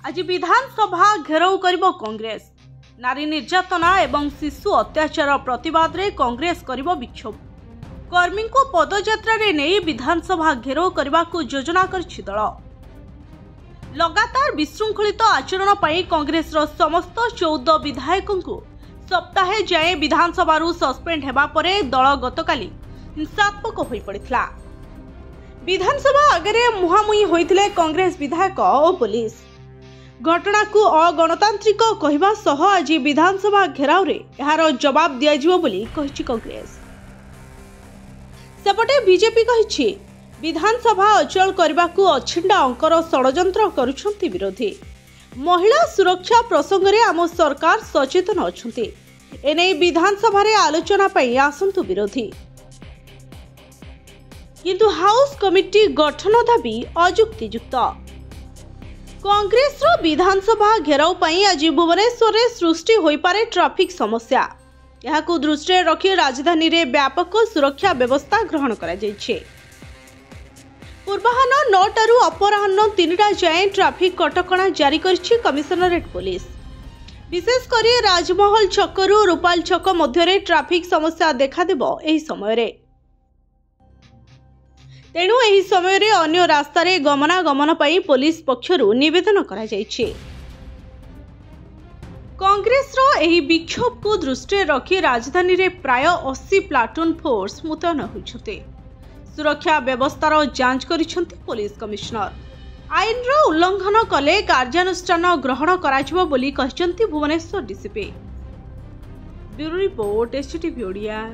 आज विधानसभा घेराव करिबो कांग्रेस। नारी निर्यातना एवं शिशु अत्याचार प्रतिवाद रे कांग्रेस करिबो विक्षोभ। कर्मी को पदयात्रा रे नहीं विधानसभा घेराव करने को योजना करछि दल। लगातार विशृंखलित आचरण पर कांग्रेस समस्त 14 विधायकों को सप्ताहे जाए विधानसभा सस्पेंड हेबा परे दल गतकाली हिंसात्मक हो पड़िथिला। विधानसभा आगे मुहांमुही होइथिले कांग्रेस विधायक और पुलिस। घटना को अगणतांत्रिक कहवा सह आज विधानसभा घेराव रे यार जवाब दियाजिवो बोली कहिछि कांग्रेस। सेपटे बीजेपी कहिछि विधानसभा अचल करने को अछिंडा अंकर षड्यंत्र करुछंती विरोधी। महिला सुरक्षा प्रसंग में आम सरकार सचेतन अछंती। एने विधानसभा रे आलोचना पई आसंतु विरोधी, किंतु हाउस कमिटी गठन दाबी अजुक्तियुक्त। कांग्रेस रो विधानसभा घेराव पई आज भुवनेश्वर रे सृष्टि होई पारे ट्रैफिक समस्या। यहाकू दृष्टि रखी राजधानी रे व्यापक सुरक्षा व्यवस्था ग्रहण करा जायछि। पूर्वाह्न 9 टारू अपराह्न 3टा जाए ट्रैफिक कटकणा जारी करछि कमिशनरेट पुलिस। विशेषकर राजमहल छकरू रूपाल छक मध्य ट्रैफिक समस्या देखा देबो एही समय रे। तेणु एही समय रे अन्य रास्ता रे गमनागमन पई पुलिस पक्षरु निवेदन करा जायछि। कांग्रेस रो एही विक्षोभ को दृष्टि रखी राजधानी रे प्राय 80 प्लाटून फोर्स मुतयन होइछते। सुरक्षा व्यवस्थार जांच करिछंती पुलिस कमिश्नर। आईन रो उल्लंघन कले कार्यानुष्ठान ग्रहण कराजिबो बोली कहिसंती Bhubaneswar DCP. Bureau report STV Odia.